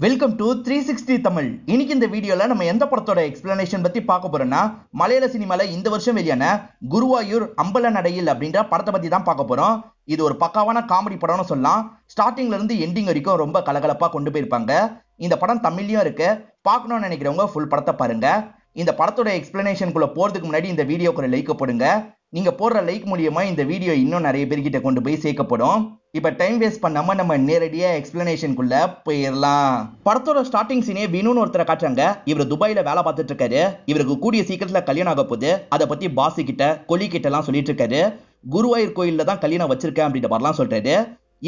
Welcome to 360 Tamil. இன்னைக்கு இந்த வீடியோல நம்ம எந்த படத்தோட எக்ஸ்பிளனேஷன் பத்தி பார்க்க போறோம்னா, மலையாள சினிமால இந்த வருஷம் வெளியான குருவாயூர் அம்பல நடையில் அப்படின்ற படத்தை பத்தி தான் பார்க்க போறோம். இது ஒரு பக்காவான காமெடி படம்னு சொல்லலாம். ஸ்டார்டிங்ல இருந்து எண்டிங் வரைக்கும் ரொம்ப கலகலப்பா கொண்டு போயிருப்பாங்க. இந்த படம் தமிழ்லயும் இருக்கு. பார்க்கணும்னு நினைக்கிறவங்க ஃபுல் படத்தை பாருங்க. இந்த படத்தோட எக்ஸ்பிளனேஷனுக்குள்ள போறதுக்கு முன்னாடி இந்த வீடியோக்கு ஒரு லைக் போடுங்க. நீங்க போடுற லைக் மூலியமா இந்த வீடியோ இன்னும் நிறைய பேர்கிட்ட கொண்டு போய் சேர்க்கப்படும். இப்ப டைம் வேஸ்ட் பண்ணாம நம்ம நேரடியா எக்ஸ்பிளனேஷனுக்குள்ள போயிடலாம். படத்தோட ஸ்டார்டிங் சீனே வினுன்னு ஒருத்தரை காட்டுறாங்க. இவர் துபாயில வேலை பார்த்துட்டு இருக்காரு. இவருக்கு கூடிய சீக்கிரத்துல கல்யாணம் ஆக போகுது. அதை பத்தி பாசி கிட்ட கொல்லி கிட்ட எல்லாம் சொல்லிட்டு இருக்காரு. குருவாயூர் கோயில்ல தான் கல்யாணம் வச்சிருக்கேன் அப்படின்ற மாதிரிலாம் சொல்றாரு.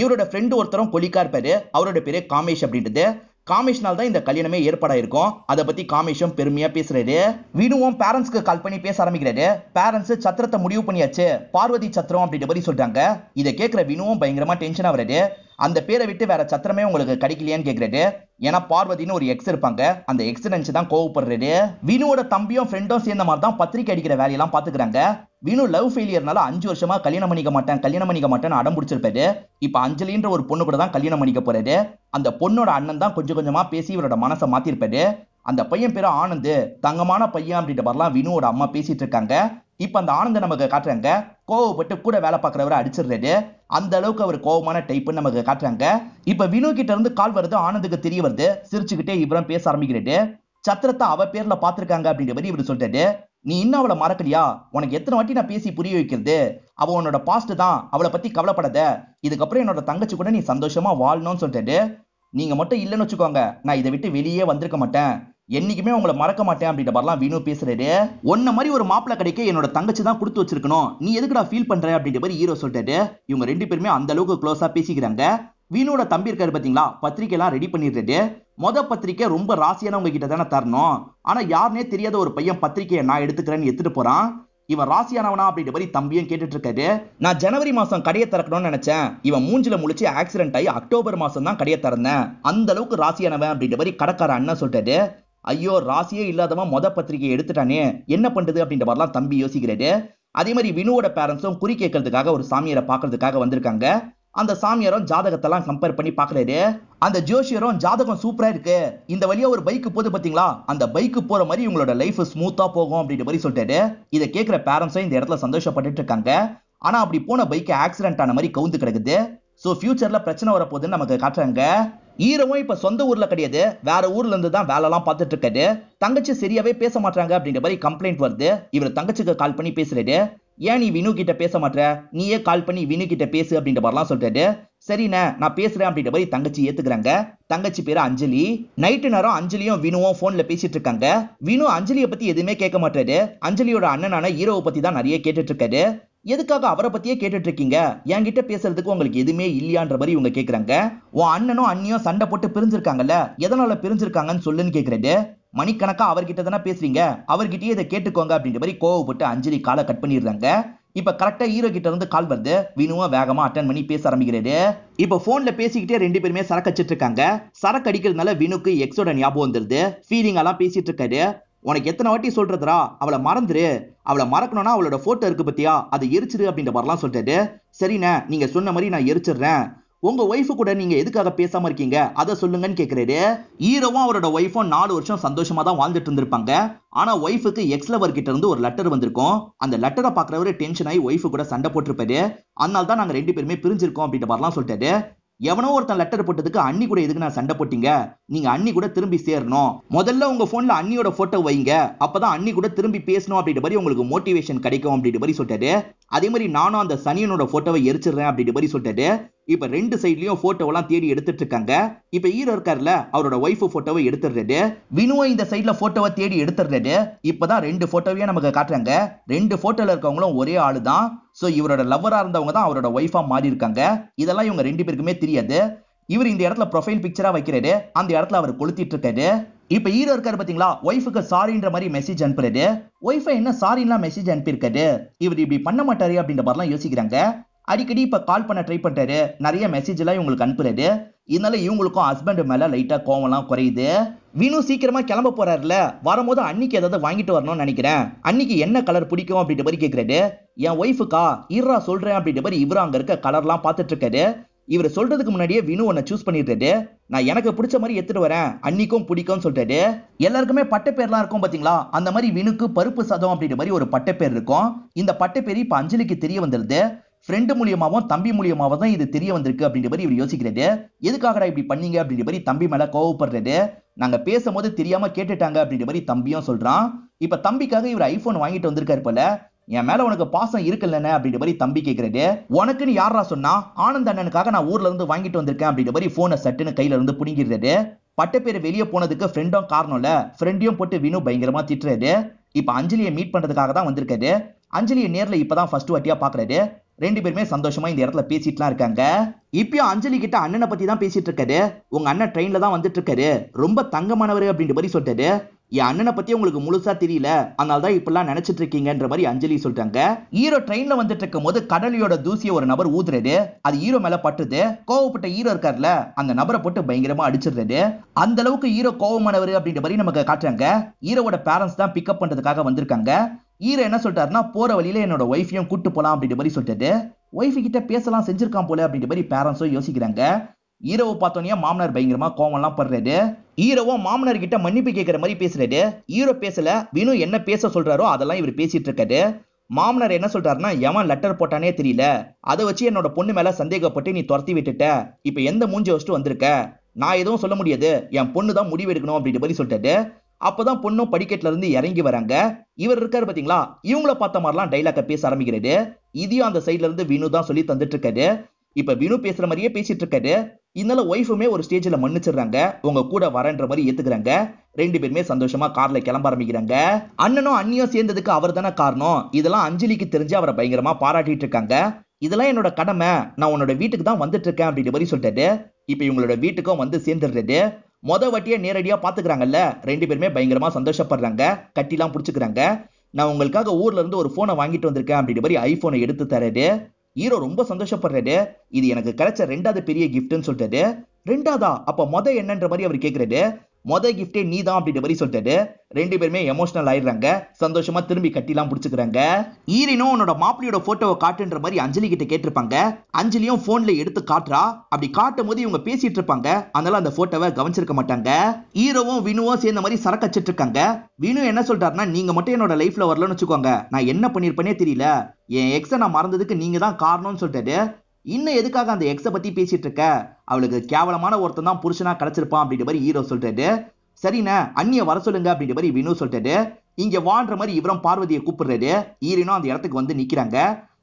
இவரோட ஃப்ரெண்டு ஒருத்தரும் கொல்லிக்கா இருப்பாரு. அவரோட பேரு காமேஷ் அப்படின்றது. காமேஷ்னால் தான் இந்த கல்யாணமே ஏற்பாடாயிருக்கும். அதை பத்தி காமேஷும் பெருமையா பேசுறாரு. வினுவும் பேரண்ட்ஸ்க்கு கால் பண்ணி பேச ஆரம்பிக்கிறாரு. பேரண்ட்ஸ் சத்திரத்தை முடிவு பண்ணியாச்சு, பார்வதி சத்திரம் அப்படின்ற மாதிரி சொல்றாங்க. இதை கேட்கிற வினுவும் பயங்கரமா டென்ஷன் ஆகுறாரு. அந்த பேரை விட்டு வேற சத்திரமே உங்களுக்கு கிடைக்கலையான்னு கேட்கிறாரு. ஏன்னா பார்வதினு ஒரு எக்ஸ் இருப்பாங்க. அந்த எக்ஸ் நினைச்சு தான் கோவப்படுறாரு. வினுவோட தம்பியும் ஃப்ரெண்டும் சேர்ந்த மாதிரி தான் பத்திரிக்கை அடிக்கிற வேலையெல்லாம் பாத்துக்கிறாங்க. வினு லவ் ஃபெயிலியர்னால 5 வருஷமா கல்யாணம் பண்ணிக்க மாட்டேன் அடம் பிடிச்சிருப்பாரு. இப்ப அஞ்சலின்ற ஒரு பொண்ணு கூட தான் கல்யாணம் பண்ணிக்க போறாரு. அந்த பொண்ணோட அண்ணன் தான் கொஞ்சம் கொஞ்சமா பேசி இவரோட மனசை மாத்திருப்பாரு. அந்த பையன் பேரு ஆனந்த், தங்கமான பையன் அப்படின்ற மாதிரிலாம் வினுவோட அம்மா பேசிட்டு இருக்காங்க. இப்ப அந்த ஆனந்த நமக்கு காட்டுறாங்க. கோவப்பட்டு கூட வேலை பார்க்கறவரை அடிச்சிடுறாரு. அந்த அளவுக்கு அவர் கோவமான டைப்னு நமக்கு காட்டுறாங்க. இப்ப வினு கிட்ட இருந்து கால் வருது. ஆனந்துக்கு தெரிய வருது. சிரிச்சுக்கிட்டே இவரும் பேச ஆரம்பிக்கிறாரு. சத்திரத்தை அவ பேர்ல பாத்துருக்காங்க அப்படின்ற மாதிரி இவர் சொல்றாரு. நீ இன்னும் அவளை மறக்கலையா? உனக்கு எத்தனை வாட்டி நான் பேசி புரிய வைக்கிறது? அவ உன்னோட பாஸ்ட் தான், அவளை பத்தி கவலைப்படாத. இதுக்கப்புறம் என்னோட தங்கச்சி கூட நீ சந்தோஷமா வாழணும்னு சொல்றாரு. நீங்க மட்டும் இல்லைன்னு வச்சுக்கோங்க, நான் இதை விட்டு வெளியே வந்திருக்க மாட்டேன், என்னைக்குமே உங்களை மறக்க மாட்டேன் அப்படின்ற மாதிரிலாம் வினு பேசுறாரு. ஒன்ன மாதிரி ஒரு மாப்பிள்ள கிடைக்க என்னோட தங்கச்சி தான் கொடுத்து வச்சிருக்கணும், நீ எதுக்குடா ஃபீல் பண்ற அப்படின்ற மாதிரி ஹீரோ சொல்றாரு. இவங்க ரெண்டு பேருமே அந்த அளவுக்கு க்ளோஸா பேசிக்கிறாங்க. வினோட தம்பி இருக்காரு பாத்தீங்களா, பத்திரிக்கை எல்லாம் ரெடி பண்ணிடுறாரு. பத்திரிக்கை ரொம்ப ராசியானவங்க கிட்ட தானே தரணும். ஆனா யாருன்னே தெரியாத ஒரு பையன் பத்திரிக்கையை நான் எடுத்துக்கிறேன்னு எடுத்துட்டு போறான். இவன் ராசியானவனா அப்படின்ற மாதிரி தம்பியும் கேட்டுட்டு இருக்காரு. நான் ஜனவரி மாசம் கடையை திறக்கணும்னு நினைச்சேன். இவன் மூஞ்சில முழிச்சு ஆக்சிடென்ட் ஆகி அக்டோபர் மாசம் தான் கடையை திறந்தேன். அந்த அளவுக்கு ராசியானவன் அப்படின்ற மாதிரி கடைக்கார அண்ணன் சொல்றாரு. ஐயோ, ராசியே இல்லாதவன் பத்திரிகை எடுத்துட்டானே, என்ன பண்றது அப்படின்ற மாதிரிலாம் தம்பி யோசிக்கிறாரு. அதே மாதிரி வினுவோட பேரண்ட்ஸும் குறி கேட்கறதுக்காக ஒரு சாமியாரை பாக்குறதுக்காக வந்திருக்காங்க. அந்த சாமியாரும் ஜாதகத்தெல்லாம் கம்பேர் பண்ணி பாக்குறாரு. அந்த ஜோஷியரும் ஜாதகம் சூப்பரா இருக்கு, இந்த வழியா ஒரு பைக் போது பாத்தீங்களா, அந்த பைக் போற மாதிரி உங்களோட லைஃப் ஸ்மூத்தா போகும் அப்படின்ற மாதிரி சொல்றாரு. இதை கேட்கிற பேரண்ட்ஸும் இந்த இடத்துல சந்தோஷப்பட்டு இருக்காங்க. ஆனா அப்படி போன பைக் ஆக்சிடென்ட் ஆன மாதிரி கவுந்து கிடக்குது. சோ ஃபியூச்சர்ல பிரச்சனை வரப்போகுதுன்னு நமக்கு காட்டுறாங்க. ஈரவும் இப்ப சொந்த ஊர்ல கிடையாது, வேற ஊர்ல இருந்து தான் வேலை எல்லாம் பார்த்துட்டு இருக்காரு. தங்கச்சி சரியாவே பேச மாட்டாங்க அப்படின்ற மாதிரி கம்ப்ளைண்ட் வருது. இவர் தங்கச்சிக்கு கால் பண்ணி பேசுறாரு. ஏன் நீ வினு கிட்ட பேச மாட்ட, நீயே கால் பண்ணி வினு கிட்ட பேசு அப்படின்ற மாதிரிலாம் சொல்றாரு. சரிண்ணே, நான் பேசுறேன் அப்படின்ற மாதிரி தங்கச்சி ஏத்துக்கிறாங்க. தங்கச்சி பேரு அஞ்சலி. நைட்டு நேரம் அஞ்சலியும் வினுவும் போன்ல பேசிட்டு இருக்காங்க. வினு அஞ்சலியை பத்தி எதுவுமே கேட்க மாட்டாரு. அஞ்சலியோட அண்ணனான ஹீரோவை பத்தி தான் நிறைய கேட்டுட்டு இருக்காரு. எதுக்காக அவரை பத்தியே கேட்டுட்டு இருக்கீங்க, என்கிட்ட பேசுறதுக்கு உங்களுக்கு எதுவுமே இல்லையான்ற மாதிரி இவங்க கேக்குறாங்க. உன் அண்ணனும் அண்ணியும் சண்டை போட்டு பிரிஞ்சிருக்காங்கல்ல, எதனால பிரிஞ்சிருக்காங்கன்னு சொல்லுன்னு கேக்குறது. மணிக்கணக்கா அவர்கிட்ட தானே பேசுறீங்க, அவர்கிட்டயே இதை கேட்டுக்கோங்க அப்படின்ற மாதிரி கோவப்பட்டு அஞ்சலி காலை கட் பண்ணிடுறாங்க. இப்ப கரெக்டா ஹீரோ கிட்ட இருந்து கால் வருது. வினுவா வேகமா அட்டன் பண்ணி பேச ஆரம்பிக்கிறாரு. இப்ப போன்ல பேசிக்கிட்டே ரெண்டு பேருமே சரக்கு அடிச்சிட்டு இருக்காங்க. சரக்கு அடிக்கிறதுனால வினுக்கு எக்ஸோட ஞாபகம் வந்துருது. ஃபீலிங் எல்லாம் பேசிட்டு இருக்காரு. உனக்கு எத்தனை வாட்டி சொல்றதுரா, அவளை மறந்துரு, அவளை மறக்கணும்னா அவளோட போட்டோ இருக்கு பத்தியா, அதை எரிச்சிரு அப்படின்ற மாதிரிலாம் சொல்றாரு. சரிண்ணே, நீங்க சொன்ன மாதிரி நான் எரிச்சிடுறேன். உங்க ஒய்ஃபு கூட நீங்க எதுக்காக பேசாம இருக்கீங்க, அதை சொல்லுங்கன்னு கேக்குறாரு. ஹீரோவும் அவரோட ஒய்ஃபும் 4 வருஷம் சந்தோஷமா தான் வாழ்ந்துட்டு இருந்திருப்பாங்க. ஆனா ஒய்ஃபுக்கு எக்ஸ் லவர் கிட்ட இருந்து ஒரு லெட்டர் வந்திருக்கும். அந்த லெட்டரை பாக்குறவரு டென்ஷன் ஆகி ஒய்ஃபு கூட சண்டை போட்டிருப்பாரு. அதனால தான் நாங்க ரெண்டு பேருமே பிரிஞ்சிருக்கோம் அப்படின்ற மாதிரிலாம் சொல்லிட்டாரு. எவனோ ஒருத்தன் லெட்டர் போட்டதுக்கு அண்ணி கூட எதுக்கு நான் சண்டை போட்டீங்க, நீங்க அண்ணி கூட திரும்பி சேரணும், முதல்ல உங்க போன்ல அண்ணியோட போட்டோ வைங்க, அப்பதான் அண்ணி கூட திரும்பி பேசணும் அப்படின்ற மாதிரி உங்களுக்கு மோட்டிவேஷன் கிடைக்கும் அப்படின்ற மாதிரி சொல்லிட்டாரு. அதே மாதிரி நானும் அந்த சனியனோட போட்டோவை எரிச்சிடுறேன் அப்படின்ற மாதிரி சொல்லிட்டாரு. இப்ப ரெண்டு சைட்லயும் போட்டோவெல்லாம் தேடி எடுத்துட்டு இருக்காங்க. இப்ப ஹீரோ இருக்காருல, அவரோட ஒய்ஃப் போட்டோவை எடுத்துடுறாரு. வினுவை இந்த சைட்ல போட்டோவை தேடி எடுத்துடுறாரு. இப்பதான் 2 போட்டோவையும் நமக்கு காட்டுறாங்க. 2 போட்டோல இருக்கவங்களும் ஒரே ஆளு தான். சோ இவரோட லவ்வரா இருந்தவங்க தான் அவரோட ஒய்ஃபா மாறி இருக்காங்க. இதெல்லாம் இவங்க ரெண்டு பேருக்குமே தெரியாது. இவர் இந்த இடத்துல ப்ரொஃபைல் பிக்சரா வைக்கிறாரு. அந்த இடத்துல அவர் கொளுத்திட்டு இருக்காரு. இப்ப ஹீரோ இருக்காரு பாத்தீங்களா, ஒய்ஃபுக்கு சாரின்ற மாதிரி மெசேஜ் அனுப்புறாரு. ஒய்ஃபை என்ன சாரின்லாம் மெசேஜ் அனுப்பியிருக்காரு, இவர் இப்படி பண்ண மாட்டாரு அப்படின்ற மாதிரிலாம் யோசிக்கிறாங்க. அடிக்கடி இப்ப கால் பண்ண ட்ரை பண்றாரு. நிறைய மெசேஜ் எல்லாம் இவங்களுக்கு அனுப்புறாரு. இதனால இவங்களுக்கும் ஹஸ்பண்ட் மேல லைட்டா கோவம்லாம் குறையுது. வினு சீக்கிரமா கிளம்ப போறாருல, வரும்போது அன்னைக்கு ஏதாவது வாங்கிட்டு வரணும்னு நினைக்கிறேன், அன்னைக்கு என்ன கலர் பிடிக்கும் அப்படின்ற மாதிரி கேக்குறாரு. என் ஒய்ஃபுக்கா, இருறா சொல்றேன் அப்படின்ற மாதிரி இவரு அங்க இருக்க கலர்லாம் பார்த்துட்டு இருக்காரு. இவர் சொல்றதுக்கு முன்னாடியே வினு உன்னை சூஸ் பண்ணிடுறாரு. நான் எனக்கு பிடிச்ச மாதிரி எடுத்துட்டு வரேன், அன்னிக்கும் பிடிக்கும்னு சொல்றாரு. எல்லாருக்குமே பட்டப்பேர்லாம் இருக்கும் பாத்தீங்களா, அந்த மாதிரி வினுக்கு பருப்பு சாதம் அப்படின்ற மாதிரி ஒரு பட்டப்பேர் இருக்கும். இந்த பட்டப்பேர் இப்ப அஞ்சலிக்கு தெரிய வந்துருது. ஃப்ரெண்டு மூலியமாவும் தம்பி மூலியமாவும் தான் இது தெரிய வந்திருக்கு அப்படின்ற மாதிரி இவர் யோசிக்கிறாரு. எதுக்காகடா இப்படி பண்ணீங்க அப்படின்ற மாதிரி தம்பி மேல கோவப்படுறாரு. நாங்க பேசும்போது தெரியாம கேட்டுட்டாங்க அப்படின்ற மாதிரி தம்பியும் சொல்றான். இப்ப தம்பிக்காக இவர் ஐபோன் வாங்கிட்டு வந்திருக்காரு போல. என் மேல உனக்கு பாசம் இருக்குல்லன்னு அப்படின்ற மாதிரி தம்பி கேக்குறாரு. உனக்குன்னு யாரா சொன்னா, ஆனந்த் அண்ணனுக்காக நான் ஊர்ல இருந்து வாங்கிட்டு வந்திருக்கேன் அப்படின்ற மாதிரி போனை சட்டுன்னு கையில இருந்து புடிங்கிடுறாரு. பட்டப்பேர் வெளியே போனதுக்கு ஃப்ரெண்டும் காரணம் இல்ல, ஃப்ரெண்டையும் போட்டு வினு பயங்கரமா திட்டுறாரு. இப்ப அஞ்சலியை மீட் பண்றதுக்காக தான் வந்திருக்காரு. அஞ்சலியை நேர்ல இப்பதான் ஃபர்ஸ்ட் வாட்டியா பாக்குறாரு. ரெண்டு பேருமே சந்தோஷமா இந்த இடத்துல பேசிட்டுலாம் இருக்காங்க. இப்பயும் அஞ்சலி கிட்ட அண்ணனை பத்தி தான் பேசிட்டு இருக்காரு. உங்க அண்ணன் ட்ரெயின்ல தான் வந்துட்டு இருக்காரு, ரொம்ப தங்கமானவர் அப்படின்ற மாதிரி சொல்லிட்டாரு. என் அண்ணனை பத்தி உங்களுக்கு முழுசா தெரியல, அதனாலதான் இப்பெல்லாம் நினைச்சிட்டு இருக்கீங்கன்ற மாதிரி அஞ்சலி சொல்றாங்க. ஹீரோ ட்ரெயின்ல வந்துட்டு இருக்கும் போது கடலியோட தூசியை ஒரு நபர் ஊதுறாரு. அது ஹீரோ மேல பட்டுது. கோவப்பட்ட ஹீரோ இருக்காருல, அந்த நபரை போட்டு பயங்கரமா அடிச்சிடுறாரு. அந்த அளவுக்கு ஹீரோ கோவமானவர் அப்படின்ற மாதிரி நமக்கு காட்டுறாங்க. ஹீரோவோட பேரண்ட்ஸ் தான் பிக்கப் பண்றதுக்காக வந்திருக்காங்க. ஹீரோ என்ன சொல்லிட்டாருன்னா, போற வழியில என்னோட ஒய்ஃபையும் கூட்டு போலாம் அப்படின்ற மாதிரி சொல்லிட்டு ஒய்ஃபு கிட்ட பேசலாம் செஞ்சிருக்கான் போல அப்படின்ற மாதிரி பேரண்ட்ஸும் யோசிக்கிறாங்க. ஹீரோவை பார்த்தோன்னே மாமனார் பயங்கரமா கோவம்லாம் படுறாரு. ஹீரோவும் மாமனார் கிட்ட மன்னிப்பு கேட்கிற மாதிரி பேசுறாரு. ஹீரோ பேசல, வினு என்ன பேச சொல்றாரோ அதெல்லாம் இவர் பேசிட்டு இருக்காரு. மாமனார் என்ன சொல்றாருன்னா, எவன் லெட்டர் போட்டானே தெரியல, அதை வச்சு என்னோட பொண்ணு மேல சந்தேகப்பட்டு நீ துரத்தி விட்டுட்ட, இப்ப எந்த மூஞ்சி வச்சுட்டு வந்திருக்க, நான் எதுவும் சொல்ல முடியாது, என் பொண்ணு தான் முடிவு எடுக்கணும் அப்படின்ற மாதிரி சொல்லிட்டாரு. அப்பதான் பொண்ணும் படிக்கட்டுல இருந்து இறங்கி வராங்க. இவர் இருக்காரு பாத்தீங்களா, இவங்கள பார்த்த மாதிரிலாம் டைலாக பேச ஆரம்பிக்கிறாரு. இதையும் அந்த சைட்ல இருந்து வினு தான் சொல்லி தந்துட்டு இருக்காரு. இப்ப வினு பேசுற மாதிரியே பேசிட்டு இருக்காரு. இதனால ஒய்ஃபுமே ஒரு ஸ்டேஜ்ல மன்னிச்சிடுறாங்க, உங்க கூட வரன்ற மாதிரி ஏத்துக்கிறாங்க. ரெண்டு பேருமே சந்தோஷமா கார்ல கிளம்ப ஆரம்பிக்கிறாங்க. அண்ணனும் அண்ணியும் சேர்ந்ததுக்கு அவர் தானே காரணம், இதெல்லாம் அஞ்சலிக்கு தெரிஞ்சு அவரை பயங்கரமா பாராட்டிட்டு இருக்காங்க. இதெல்லாம் என்னோட கடமை, நான் உன்னோட வீட்டுக்கு தான் வந்துட்டு இருக்கேன் அப்படின்ற மாதிரி சொல்லிட்டாரு. இப்ப இவங்களோட வீட்டுக்கும் வந்து சேர்ந்துடுறது. மொத வட்டியா நேரடியா பாத்துக்கிறாங்கல்ல, ரெண்டு பேருமே பயங்கரமா சந்தோஷப்படுறாங்க, கட்டிலாம் புடிச்சுக்கிறாங்க. நான் உங்களுக்காக ஊர்ல இருந்து ஒரு போனை வாங்கிட்டு வந்திருக்கேன் அப்படின்ற மாதிரி ஐபோனை எடுத்து தராரு. ஹீரோ ரொம்ப சந்தோஷப்படுறாரு. இது எனக்கு கிடைச்ச ரெண்டாவது பெரிய கிஃப்ட்னு சொல்லிட்டாரு. ரெண்டாவதா, அப்ப மொத என்னன்ற மாதிரி அவர் கேக்குறாரு. மொத கிஃப்டே நீ தான் அப்படின்ற மாதிரி சொல்லிட்டாரு. ரெண்டு பேருமே எமோஷனல் ஆயிடுறாங்க, சந்தோஷமா திரும்பி கட்டிலாம் பிடிச்சுக்கிறாங்க. ஈரினும் உன்னோட மாப்பிள்ளையோட போட்டோவை காட்டுன்ற மாதிரி அஞ்சலி கிட்ட கேட்டிருப்பாங்க. அஞ்சலியும் போன்ல எடுத்து காட்டுறா. அப்படி காட்டும் போது இவங்க பேசிட்டு இருப்பாங்க, அதனால அந்த போட்டோவை கவனிச்சிருக்க மாட்டாங்க. ஹீரோவும் வினுவும் சேர்ந்த மாதிரி சரக்கு வச்சிட்டு இருக்காங்க. வினு என்ன சொல்றாருன்னா, நீங்க மட்டும் என்னோட லைஃப்ல வரலன்னு வச்சுக்கோங்க, நான் என்ன பண்ணிருப்பேனே தெரியல, என் எக்ஸ நான் மறந்ததுக்கு நீங்க தான் காரணம்னு சொல்லிட்டாரு. இன்னும் எதுக்காக அந்த எக்ஸ பத்தி பேசிட்டு இருக்க, அவளுக்கு கேவலமான ஒருத்தன் தான் புருஷனா கிடைச்சிருப்பான் அப்படின்ற மாதிரி ஹீரோ சொல்றாரு. சரிண்ணே, அண்ணிய வர சொல்லுங்க அப்படின்ற மாதிரி வினு சொல்றாரு. இங்க வாழ்ற மாதிரி இவரும் பார்வதியை கூப்பிடுறாரு. ஈரினும் அந்த இடத்துக்கு வந்து நிக்கிறாங்க.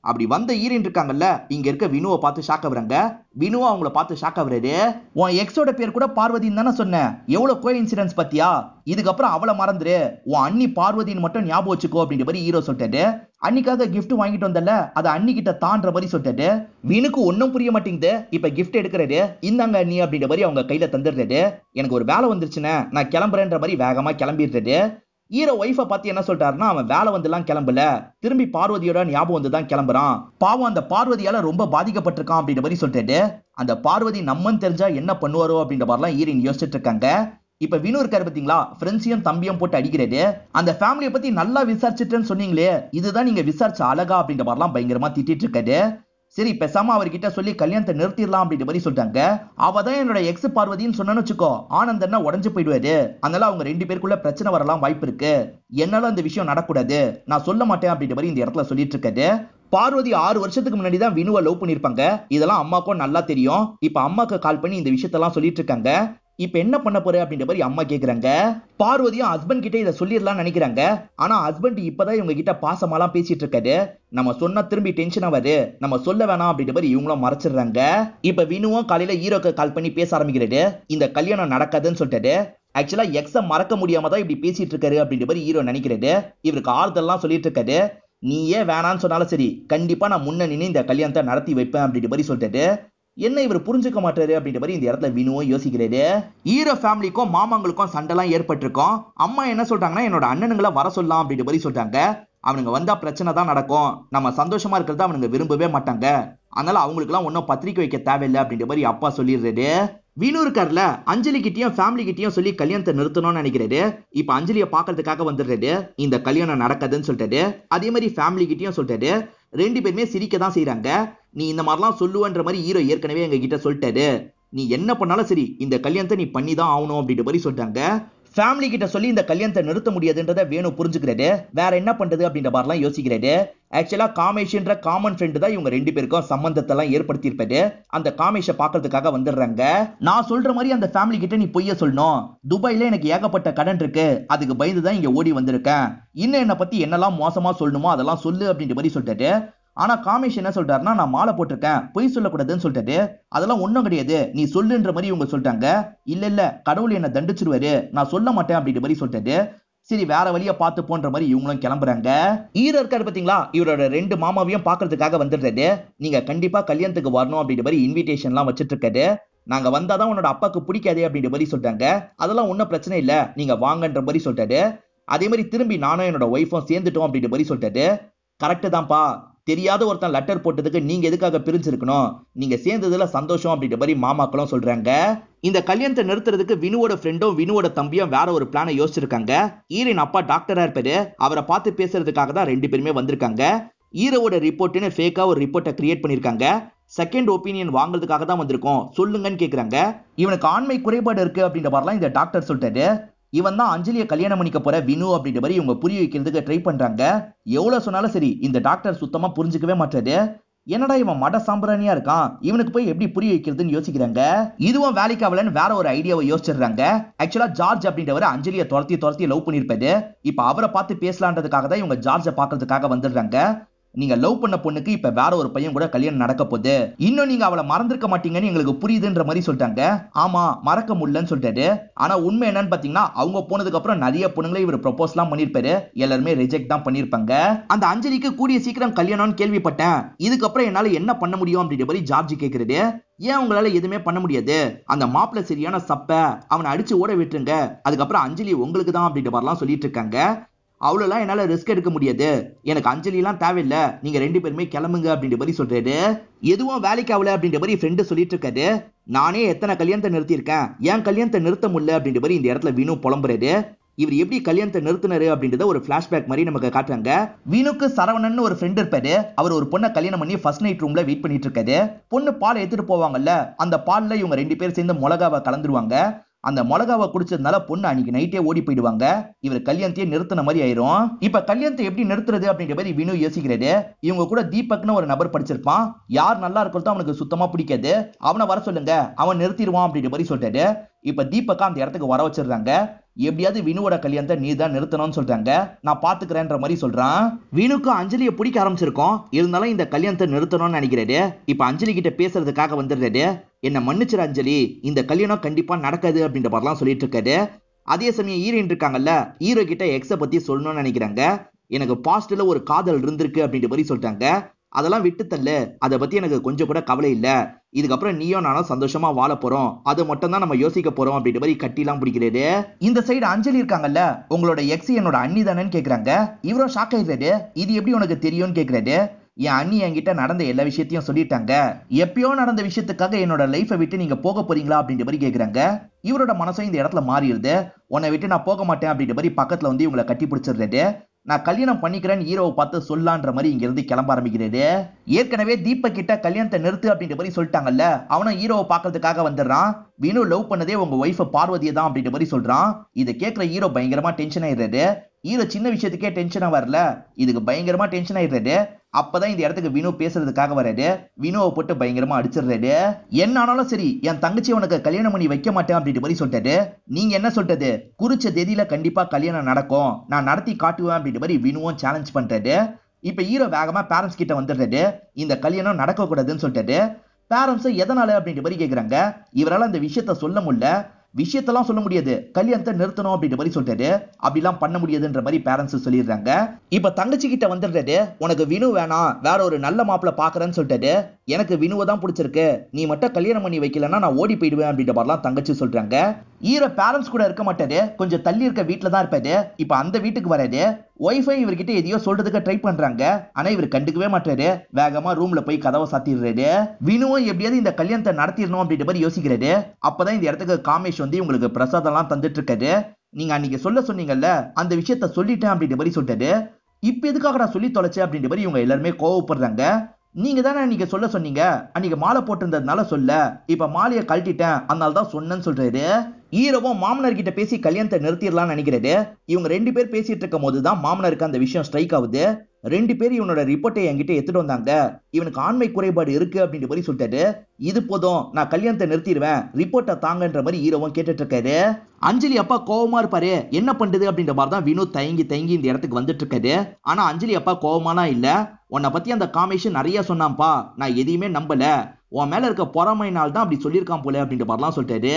அப்படி வந்த ஈரின் இருக்காங்கல்ல, இங்க இருக்க வினுவை பார்த்து ஷாக் ஆகுறாங்க. வினுவா அவங்கள பார்த்து ஷாக் ஆகுறாரு. உன் எக்ஸோட பேர் கூட பார்வதின்னு தானே சொன்னேன், எவ்வளவு கோஇன்சிடென்ஸ் பத்தியா, இதுக்கப்புறம் அவளை மறந்துரு, உன் அண்ணி பார்வதின்னு மட்டும் ஞாபகம் வச்சுக்கோ அப்படின்ற மாதிரி ஹீரோ சொல்லிட்டாரு. அன்னிக்காக கிஃப்ட் வாங்கிட்டு வந்தல, அதை அண்ணி கிட்ட தான்ற மாதிரி சொல்லிட்டாரு. வினுக்கு ஒன்னும் புரிய மாட்டேங்குது. இப்ப கிஃப்ட் எடுக்கிறாரு. இந்தாங்க அண்ணி அப்படின்ற மாதிரி அவங்க கையில தந்துடுறாரு. எனக்கு ஒரு வேலை வந்துருச்சுன்னு நான் கிளம்புறேன்ற மாதிரி வேகமா கிளம்பிடுறாரு. ஹீரோ ஒய்ஃபை பார்த்து என்ன சொல்றாருன்னா, அவன் வேலை வந்துலாம் கிளம்பல, திரும்பி பார்வதியோட ஞாபகம் வந்து தான் கிளம்புறான், பாவம் அந்த பார்வதியால ரொம்ப பாதிக்கப்பட்டிருக்கான் அப்படின்ற மாதிரி சொல்லிட்டு, அந்த பார்வதி நம்மன்னு தெரிஞ்சா என்ன பண்ணுவாரோ அப்படின்ற மாதிரிலாம் ஈரின் யோசிச்சுட்டு இருக்காங்க. இப்ப வினு இருக்காரு பாத்தீங்களா, ஃப்ரெண்ட்ஸையும் தம்பியும் போட்டு அடிக்கிறது. அந்த ஃபேமிலியை பத்தி நல்லா விசாரிச்சுட்டேன்னு சொன்னீங்களே, இதுதான் நீங்க விசாரிச்ச அழகா அப்படின்ற மாதிரிலாம் பயங்கரமா திட்டிட்டு இருக்காரு. சரி பேசாம அவர்கிட்ட சொல்லி கல்யாணத்தை நிறுத்திடலாம் அப்படின்ற மாதிரி சொல்லிட்டாங்க. அவதான் என்னோட எக்ஸ் பார்வதின்னு சொன்னு வச்சுக்கோ, ஆனந்தன்னா உடஞ்சு போயிடுவாரு, அதனால அவங்க ரெண்டு பேருக்குள்ள பிரச்சனை வரலாம் வாய்ப்பு இருக்கு, என்னால அந்த விஷயம் நடக்கூடாது, நான் சொல்ல மாட்டேன் அப்படின்ற மாதிரி இந்த இடத்துல சொல்லிட்டு இருக்காரு. பார்வதி 6 வருஷத்துக்கு முன்னாடி தான் வினுவை லவ் பண்ணிருப்பாங்க. இதெல்லாம் அம்மாக்கும் நல்லா தெரியும். இப்ப அம்மாக்கு கால் பண்ணி இந்த விஷயத்தெல்லாம் சொல்லிட்டு இருக்காங்க. இப்ப என்ன பண்ண போற அப்படின்ற மாதிரி அம்மா கேக்குறாங்க. பார்வதியும் ஹஸ்பண்ட் கிட்ட இதை சொல்லிடலாம்னு நினைக்கிறாங்க. ஆனா ஹஸ்பண்ட் இப்பதான் இவங்க கிட்ட பாசமாலாம் பேசிட்டு இருக்காரு. நம்ம சொன்னா திரும்பி டென்ஷன் ஆவாரு, நம்ம சொல்ல வேணாம் அப்படின்ற மாதிரி இவங்களும் மறைச்சிடுறாங்க. இப்ப வினுவும் காலையில ஹீரோக்கு கால் பண்ணி பேச ஆரம்பிக்கிறாரு. இந்த கல்யாணம் நடக்காதுன்னு சொல்லிட்டாரு. ஆக்சுவலா எக்ஸ மறக்க முடியாம தான் இப்படி பேசிட்டு இருக்காரு அப்படின்ற மாதிரி ஹீரோ நினைக்கிறாரு. இவருக்கு ஆறுதல்லாம் சொல்லிட்டு இருக்காரு. நீயே வேணான்னு சொன்னாலும் சரி, கண்டிப்பா நான் முன்ன நின்று இந்த கல்யாணத்தை நடத்தி வைப்பேன் அப்படின்ற மாதிரி சொல்லிட்டாரு. என்ன இவர் புரிஞ்சுக்க மாட்டாரு அப்படின்ற மாதிரி இந்த இடத்துல வினுவும் யோசிக்கிறாரு. ஹீரோ ஃபேமிலிக்கும் மாமாங்களுக்கும் சண்டைலாம் ஏற்பட்டிருக்கும். அம்மா என்ன சொல்றாங்கன்னா, என்னோட அண்ணனுங்களை வர சொல்லலாம் அப்படின்ற மாதிரி சொல்றாங்க. அவனுங்க வந்தா பிரச்சனை தான் நடக்கும், நம்ம சந்தோஷமா இருக்கிறத அவனுங்க விரும்பவே மாட்டாங்க, அதனால அவங்களுக்கு எல்லாம் ஒன்னும் பத்திரிக்கை வைக்க தேவையில்லை அப்படின்ற மாதிரி அப்பா சொல்லிடுறாரு. வினு இருக்காருல, அஞ்சலி கிட்டயும் ஃபேமிலி கிட்டயும் சொல்லி கல்யாணத்தை நிறுத்தணும்னு நினைக்கிறாரு. இப்ப அஞ்சலியை பாக்குறதுக்காக வந்துடுறாரு. இந்த கல்யாணம் நடக்காதுன்னு சொல்லிட்டாரு. அதே மாதிரி ஃபேமிலி கிட்டயும் சொல்லிட்டாரு. ரெண்டு பேருமே சிரிக்க தான் செய்யறாங்க. நீ இந்த மாதிரிலாம் சொல்லுவன்ற மாதிரி ஹீரோ ஏற்கனவே எங்க கிட்ட சொல்லிட்டாரு. நீ என்ன பண்ணாலும் சரி இந்த கல்யாணத்தை நீ பண்ணி தான் ஆகணும் அப்படின்ற மாதிரி சொல்லிட்டாங்க. ஃபேமிலி கிட்ட சொல்லி இந்த கல்யாணத்தை நிறுத்த முடியாதுன்றத வேணு புரிஞ்சுக்கிறாரு. வேற என்ன பண்றது அப்படின்ற மாதிரிலாம் யோசிக்கிறாரு. ஆக்சுவலா காமேஷ்ன்ற காமன் ஃப்ரெண்டு தான் இவங்க 2 பேருக்கும் சம்பந்தத்தை எல்லாம் ஏற்படுத்தியிருப்பாரு. அந்த காமேஷை பாக்குறதுக்காக வந்துடுறாங்க. நான் சொல்ற மாதிரி அந்த ஃபேமிலி கிட்ட நீ பொய்ய சொல்லணும். துபாயில எனக்கு ஏகப்பட்ட கடன் இருக்கு, அதுக்கு பயந்து தான் இங்க ஓடி வந்திருக்கேன். இன்னும் என்ன பத்தி என்னெல்லாம் மோசமா சொல்லணுமோ அதெல்லாம் சொல்லு அப்படின்ற மாதிரி சொல்லிட்டாரு. ஆனா காமேஷ் என்ன சொல்றாருன்னா, நான் மாலை போட்டிருக்கேன், பொய் சொல்லக்கூடாதுன்னு சொல்லிட்டாரு. அதெல்லாம் ஒண்ணும் கிடையாது, நீ சொல்லுன்ற மாதிரி இவங்க சொல்லிட்டாங்க. இல்ல கடவுள் என்ன தண்டிச்சிருவாரு, நான் சொல்ல மாட்டேன் அப்படின்ற மாதிரி சொல்லிட்டாரு. சரி வேற வழியா பார்த்து போன்ற மாதிரி இவங்களும் கிளம்புறாங்க. ஹீரோ இருக்காரு பாத்தீங்களா, இவரோட 2 மாமாவையும் பாக்குறதுக்காக வந்துடுறாரு. நீங்க கண்டிப்பா கல்யாணத்துக்கு வரணும் அப்படின்ற மாதிரி இன்விடேஷன் எல்லாம் வச்சிட்டு இருக்காரு. நாங்க வந்தாதான் உன்னோட அப்பாக்கு பிடிக்காதே அப்படின்ற மாதிரி சொல்லிட்டாங்க. அதெல்லாம் ஒன்னும் பிரச்சனை இல்ல, நீங்க வாங்கன்ற மாதிரி சொல்லிட்டாரு. அதே மாதிரி திரும்பி நானும் என்னோட ஒய்ஃபும் சேர்ந்துட்டோம் அப்படின்ற மாதிரி சொல்லிட்டாரு. கரெக்ட் தான்ப்பா, தெரியாத ஒருத்தன் லெட்டர் போட்டதுக்கு நீங்க எதுக்காக பிரிஞ்சிருக்கணும், நீங்க சேர்ந்ததுல சந்தோஷம் அப்படின்ற மாதிரி மாமாக்களும் சொல்றாங்க. இந்த கல்யாணத்தை நிறுத்துறதுக்கு வினுவோட ஃப்ரெண்டும் வினுவோட தம்பியும் வேற ஒரு பிளானை யோசிச்சிருக்காங்க. ஹீரோயின் அப்பா டாக்டரா இருப்பாரு, அவரை பார்த்து பேசுறதுக்காக தான் 2 பேருமே வந்திருக்காங்க. ஹீரோவோட ரிப்போர்ட்னு ஃபேக்கா ஒரு ரிப்போர்ட்டை கிரியேட் பண்ணிருக்காங்க. செகண்ட் ஒப்பீனியன் வாங்குறதுக்காக தான் வந்திருக்கோம், சொல்லுங்கன்னு கேக்குறாங்க. இவனுக்கு ஆண்மை குறைபாடு இருக்கு அப்படின்ற மாதிரிலாம் இந்த டாக்டர் சொல்லிட்டாரு. இவன் தான் அஞ்சலியை கல்யாணம் பண்ணிக்க போற வினு அப்படின்ற மாதிரி இவங்க புரிய வைக்கிறதுக்கு ட்ரை பண்றாங்க. எவ்வளவு சொன்னாலும் சரி இந்த டாக்டர் சுத்தமா புரிஞ்சுக்கவே மாட்டாரு. என்னடா இவன் மட சாம்பிராணியா இருக்கான், இவனுக்கு போய் எப்படி புரிய வைக்கிறதுன்னு யோசிக்கிறாங்க. இதுவும் வேலைக்கு ஆகலன்னு வேற ஒரு ஐடியாவை யோசிச்சிடுறாங்க. ஆக்சுவலா ஜார்ஜ் அப்படின்றவர் அஞ்சலியை துரத்தி லவ் பண்ணிருப்பாரு. இப்ப அவரை பார்த்து பேசலான்றதுக்காக தான் இவங்க ஜார்ஜை பாக்குறதுக்காக வந்துடுறாங்க. நீங்க லவ் பண்ண பொண்ணுக்கு இப்ப வேற ஒரு பையன் கூட கல்யாணம் நடக்க போகுது, இன்னும் நீங்க அவளை மறந்திருக்க மாட்டீங்கன்னு எங்களுக்கு புரியுதுன்ற மாதிரி சொல்லிட்டாங்க. ஆமா மறக்க முடியலன்னு சொல்லிட்டாரு. ஆனா உண்மை என்னன்னு பாத்தீங்கன்னா, அவங்க போனதுக்கு அப்புறம் நிறைய பொண்ணுங்களை இவர் ப்ரொபோஸ் எல்லாம் பண்ணிருப்பாரு, எல்லாருமே ரிஜெக்ட் தான் பண்ணிருப்பாங்க. அந்த அஞ்சலிக்கு கூடிய சீக்கிரம் கல்யாணம்னு கேள்விப்பட்டேன், இதுக்கப்புறம் என்னால என்ன பண்ண முடியும் அப்படின்ற மாதிரி ஜார்ஜ் கேக்குறது. ஏன் உங்களால எதுவுமே பண்ண முடியாது, அந்த மாப்பிள்ள சரியான சப்ப, அவனை அடிச்சு ஓட விட்டுருங்க, அதுக்கப்புறம் அஞ்சலி உங்களுக்கு தான் அப்படின்ற மாதிரிலாம் சொல்லிட்டு இருக்காங்க. அவ்வளவுலாம் என்னால ரிஸ்க் எடுக்க முடியாது, எனக்கு அஞ்சலி எல்லாம் தேவையில்லை, நீங்க 2 பேருமே கிளம்புங்க அப்படின்ற மாதிரி சொல்றாரு. எதுவும் வேலைக்கு ஆகல அப்படின்ற மாதிரி ஃப்ரெண்டு சொல்லிட்டு இருக்காரு. நானே எத்தனை கல்யாணத்தை நிறுத்தியிருக்கேன், ஏன் கல்யாணத்தை நிறுத்த முடியல அப்படின்ற மாதிரி இந்த இடத்துல வினு புலம்புறாரு. இவர் எப்படி கல்யாணத்தை நிறுத்தினாரு அப்படின்றத ஒரு பிளாஷ்பேக் மாதிரி நமக்கு காட்டுறாங்க. வினுக்கு சரவணன் ஒரு ஃப்ரெண்ட் இருப்பாரு, அவர் ஒரு பொண்ணை கல்யாணம் பண்ணி ஃபர்ஸ்ட் நைட் ரூம்ல வெயிட் பண்ணிட்டு இருக்காரு. பொண்ணு பால் எடுத்துட்டு போவாங்கல்ல, அந்த பால்ல இவங்க 2 பேர் சேர்ந்து மிளகாவை கலந்துருவாங்க. அந்த மிளகாவை குடிச்சதுனால பொண்ணு அன்னைக்கு நைட்டே ஓடி போயிடுவாங்க. இவர் கல்யாணத்தையே நிறுத்தின மாதிரி ஆயிரும். இப்ப கல்யாணத்தை எப்படி நிறுத்துறது அப்படின்ற மாதிரி வினு யோசிக்கிறாரு. இவங்க கூட தீபக்னு ஒரு நபர் படிச்சிருப்பான், யார் நல்லா இருக்கிறதோ அவனுக்கு சுத்தமா பிடிக்காது, அவனை வர சொல்லுங்க, அவன் நிறுத்திடுவான் அப்படின்ற மாதிரி சொல்லிட்டாரு. இப்ப தீபக்கா அந்த இடத்துக்கு வர வச்சிடுறாங்க. எப்படியாவது வினுவோட கல்யாணத்தை நீ தான் நிறுத்தணும்னு சொல்றாங்க. நான் பாத்துக்கிறேன்ற மாதிரி சொல்றான். வினுக்கு அஞ்சலியை பிடிக்க ஆரம்பிச்சிருக்கோம், இருந்தாலும் இந்த கல்யாணத்தை நிறுத்தணும்னு நினைக்கிறாரு. இப்ப அஞ்சலி கிட்ட பேசுறதுக்காக வந்துடுறாரு. என்ன மன்னிச்சிரு அஞ்சலி, இந்த கல்யாணம் கண்டிப்பா நடக்காது அப்படின்ற மாதிரிலாம் சொல்லிட்டு இருக்காரு. அதே சமயம் ஹீரோயின் இருக்காங்கல்ல, ஹீரோ கிட்ட எக்ஸ பத்தி சொல்லணும்னு நினைக்கிறாங்க. எனக்கு பாஸ்ட்ல ஒரு காதல் இருந்திருக்கு அப்படின்ற மாதிரி சொல்லிட்டாங்க. அதெல்லாம் விட்டு தள்ளு, அதை பத்தி எனக்கு கொஞ்சம் கூட கவலை இல்ல, இதுக்கப்புறம் நீயும் நானும் சந்தோஷமா வாழ போறோம், அது மட்டும் தான் நம்ம யோசிக்க போறோம் அப்படின்ற மாதிரி கட்டிலாம் பிடிக்கிறாரு. இந்த சைடு அஞ்சலி இருக்காங்கல்ல, உங்களோட எக்ஸ் என்னோட அண்ணி தானேன்னு கேக்குறாங்க. இவரும் ஷாக் ஆயிடுறாரு. இது எப்படி உனக்கு தெரியும்னு கேக்குறாரு. என் அண்ணி என்கிட்ட நடந்த எல்லா விஷயத்தையும் சொல்லிட்டாங்க, எப்பயோ நடந்த விஷயத்துக்காக என்னோட லைஃபை விட்டு நீங்க போக போறீங்களா அப்படின்ற மாதிரி கேக்குறாங்க. இவரோட மனசும் இந்த இடத்துல மாறிடுது. உன்னை விட்டு நான் போக மாட்டேன் அப்படின்ற மாதிரி பக்கத்துல வந்து இவங்களை கட்டி பிடிச்சிடுறாரு. நான் கல்யாணம் பண்ணிக்கிறேன்னு ஹீரோவை பார்த்து சொல்லான்ற மாதிரி இங்க இருந்து கிளம்ப ஆரம்பிக்கிறது. ஏற்கனவே தீபக் கிட்ட கல்யாணத்தை நிறுத்து அப்படின்ற மாதிரி சொல்லிட்டாங்கல்ல, அவனும் ஹீரோவை பார்க்கறதுக்காக வந்துடுறான். வினு லவ் பண்ணதே உங்க ஒய்ஃப் பார்வதியை தான் அப்படின்ற மாதிரி சொல்றான். இதை கேட்கிற ஹீரோ பயங்கரமா டென்ஷன் ஆயிடுறாரு. ஹீரோ சின்ன விஷயத்துக்கே டென்ஷனா வரல, இதுக்கு பயங்கரமா டென்ஷன் ஆயிடுறாரு. அப்பதான் இந்த இடத்துக்கு வினு பேசுறதுக்காக வராரு. வினுவை போட்டு பயங்கரமா அடிச்சிடுறாரு. என்ன ஆனாலும் சரி என் தங்கச்சி உனக்கு கல்யாணம் பண்ணி வைக்க மாட்டேன் அப்படின்ற மாதிரி சொல்லிட்டாரு. நீங்க என்ன சொல்றது, குறிச்ச தேதியில கண்டிப்பா கல்யாணம் நடக்கும், நான் நடத்தி காட்டுவேன் அப்படின்ற மாதிரி வினுவும் சேலஞ்ச் பண்றாரு. இப்ப ஹீரோ வேகமா பேரண்ட்ஸ் கிட்ட வந்துடுறாரு. இந்த கல்யாணம் நடக்க கூடாதுன்னு சொல்லிட்டாரு. பேரண்ட்ஸ் எதனால அப்படின்ற மாதிரி கேக்குறாங்க. இவரால் அந்த விஷயத்த சொல்ல முடியல, விஷயத்தெல்லாம் சொல்ல முடியாது, கல்யாணத்தை நிறுத்தணும் அப்படின்ற மாதிரி சொல்லிட்டாரு. அப்படிலாம் பண்ண முடியாதுன்ற மாதிரி பேரண்ட்ஸ் சொல்லிடுறாங்க. இப்ப தங்கச்சி கிட்ட வந்துடுறாரு. உனக்கு வினு வேணாம், வேற ஒரு நல்ல மாப்பிள்ள பாக்குறேன்னு சொல்லிட்டாரு. எனக்கு வினுவை தான் பிடிச்சிருக்கு, நீ மட்டும் கல்யாணம் பண்ணி வைக்கலன்னா நான் ஓடி போயிடுவேன் அப்படின்ற மாதிரிலாம் தங்கச்சி சொல்றாங்க. ஹீரோ பேரண்ட்ஸ் கூட இருக்க மாட்டாரு, கொஞ்சம் தள்ளி இருக்க வீட்டுல தான் இருப்பாரு. இப்ப அந்த வீட்டுக்கு வராரு. ஒய்ஃபை இவர்கிட்ட எதையோ சொல்றதுக்கு ட்ரை பண்றாங்க, ஆனா இவர் கண்டுக்கவே மாட்டாரு. வேகமா ரூம்ல போய் கதவை சாத்திடுறாரு. வினுவும் எப்படியாவது இந்த கல்யாணத்தை நடத்திடணும் அப்படின்ற மாதிரி யோசிக்கிறாரு. அப்பதான் இந்த இடத்துக்கு காமேஷ் வந்து உங்களுக்கு பிரசாதம் எல்லாம் தந்துட்டு இருக்காரு. நீங்க அன்னைக்கு சொல்ல சொன்னீங்கல்ல, அந்த விஷயத்த சொல்லிட்டேன் அப்படின்ற மாதிரி சொல்லிட்டாரு. இப்ப எதுக்காக நான் சொல்லி தொலைச்சேன் அப்படின்ற மாதிரி இவங்க எல்லாருமே கோவப்படுறாங்க. நீங்க தானே அன்னைக்கு சொல்ல சொன்னீங்க, அன்னைக்கு மாலை போட்டிருந்ததுனால சொல்ல, இப்ப மாலையை கழட்டிட்டேன் அதனால தான் சொன்னேன்னு சொல்றாரு. ஹீரோவும் மாமனார் கிட்ட பேசி கல்யாணத்தை நிறுத்திடலாம்னு நினைக்கிறாரு. இவங்க 2 பேர் பேசிட்டு இருக்கும் போதுதான் மாமனாருக்கு அந்த விஷயம் ஸ்ட்ரைக் ஆகுது. 2 பேர் இவனோட ரிப்போர்ட்டை என்கிட்ட எடுத்துட்டு வந்தாங்க. இவனுக்கு ஆண்மை குறைபாடு இருக்கு அப்படின்ற மாதிரி சொல்லிட்டாரு. இது போதும், நான் கல்யாணத்தை நிறுத்திடுவேன், ரிப்போர்ட்டை தாங்கன்ற மாதிரி ஹீரோவும் கேட்டுட்டு இருக்காரு. அஞ்சலி அப்பா கோவமா இருப்பாரு, என்ன பண்றது அப்படின்ற மாதிரி தான் வினு தயங்கி தயங்கி இந்த இடத்துக்கு வந்துட்டு இருக்காரு. ஆனா அஞ்சலி அப்பா கோவமானா இல்ல. உன்னை பத்தி அந்த காமேஷன் நிறைய சொன்னான்ப்பா, நான் எதையுமே நம்பல, உன் மேல இருக்க பொறாமையினால் தான் அப்படி சொல்லியிருக்கான் போல அப்படின்ற மாதிரிலாம் சொல்லிட்டாரு.